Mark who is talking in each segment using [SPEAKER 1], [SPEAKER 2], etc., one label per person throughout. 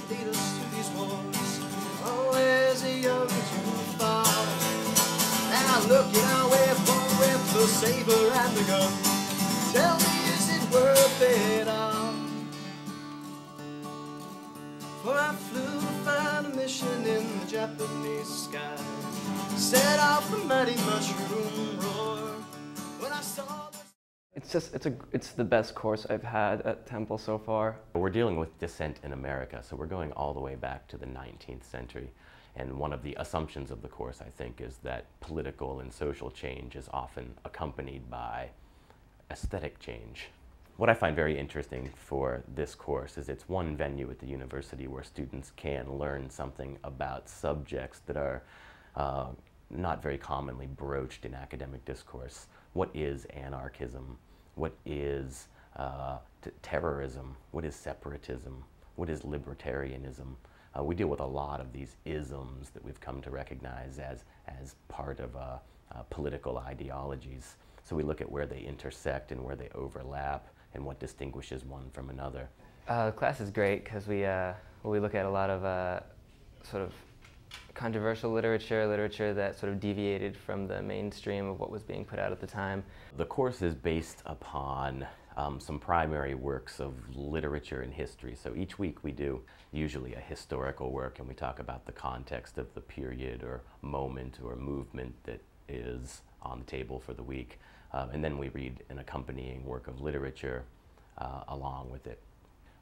[SPEAKER 1] lead us to these wars. Always a young to fall. Now look at how we're born with the saber and the gun. Tell me, is it worth it all? For I flew to find a mission in the Japanese sky. Set off the mighty mushroom roar. When I saw the...
[SPEAKER 2] It's the best course I've had at Temple so far.
[SPEAKER 3] We're dealing with dissent in America, so we're going all the way back to the 19th century. And one of the assumptions of the course, I think, is that political and social change is often accompanied by aesthetic change. What I find very interesting for this course is it's one venue at the university where students can learn something about subjects that are not very commonly broached in academic discourse. What is anarchism? What is terrorism? What is separatism? What is libertarianism? We deal with a lot of these isms that we've come to recognize as part of political ideologies. So we look at where they intersect and where they overlap and what distinguishes one from another.
[SPEAKER 2] The class is great because we look at a lot of sort of controversial literature that sort of deviated from the mainstream of what was being put out at the time.
[SPEAKER 3] The course is based upon some primary works of literature and history. So each week we do usually a historical work and we talk about the context of the period or moment or movement that is on the table for the week. And then we read an accompanying work of literature along with it.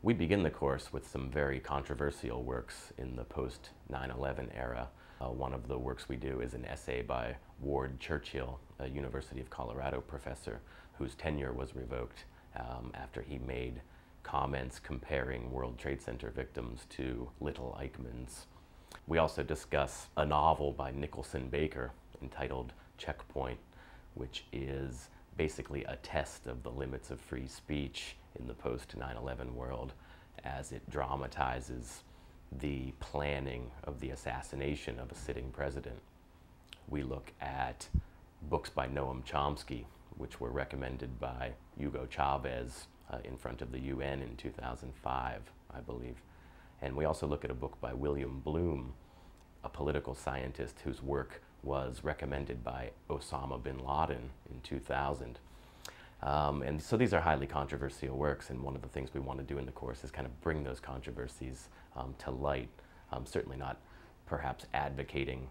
[SPEAKER 3] We begin the course with some very controversial works in the post-9/11 era. One of the works we do is an essay by Ward Churchill, a University of Colorado professor whose tenure was revoked after he made comments comparing World Trade Center victims to little Eichmanns. We also discuss a novel by Nicholson Baker entitled Checkpoint, which is basically a test of the limits of free speech in the post-9/11 world as it dramatizes the planning of the assassination of a sitting president. We look at books by Noam Chomsky, which were recommended by Hugo Chavez in front of the UN in 2005, I believe. And we also look at a book by William Bloom, a political scientist whose work was recommended by Osama bin Laden in 2000. And so these are highly controversial works, and one of the things we want to do in the course is kind of bring those controversies to light, certainly not perhaps advocating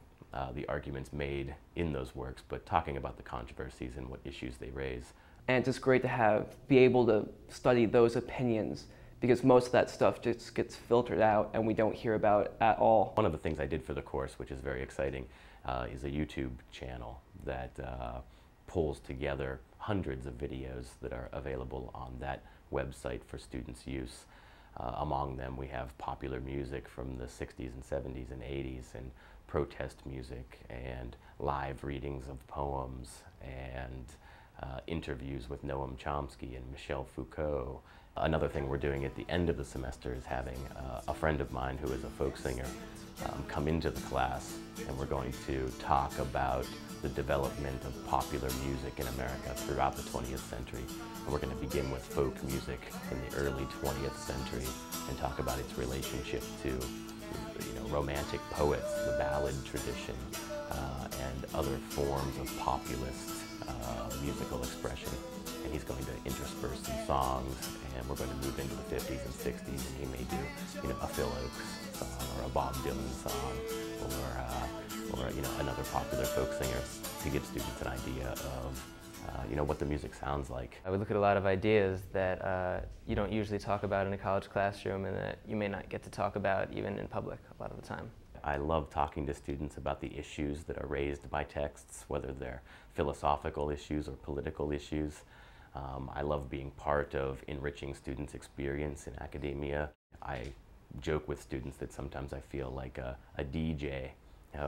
[SPEAKER 3] the arguments made in those works, but talking about the controversies and what issues they raise.
[SPEAKER 2] And it's just great to be able to study those opinions, because most of that stuff just gets filtered out and we don't hear about at all.
[SPEAKER 3] One of the things I did for the course, which is very exciting, is a YouTube channel that pulls together hundreds of videos that are available on that website for students' use. Among them we have popular music from the 60s and 70s and 80s, and protest music, and live readings of poems, and interviews with Noam Chomsky and Michel Foucault. Another thing we're doing at the end of the semester is having a friend of mine who is a folk singer come into the class, and we're going to talk about the development of popular music in America throughout the 20th century. And we're going to begin with folk music in the early 20th century and talk about its relationship to romantic poets, the ballad tradition, and other forms of populist musical expression. And he's going to intersperse some songs, and we're going to move into the 50s and 60s, and he may do a Phil Oakes song or a Bob Dylan song or another popular folk singer to give students an idea of what the music sounds like.
[SPEAKER 2] I would look at a lot of ideas that you don't usually talk about in a college classroom, and that you may not get to talk about even in public a lot of the time.
[SPEAKER 3] I love talking to students about the issues that are raised by texts, whether they're philosophical issues or political issues. I love being part of enriching students' experience in academia. I joke with students that sometimes I feel like a DJ.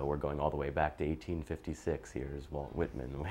[SPEAKER 3] We're going all the way back to 1856. Here's Walt Whitman.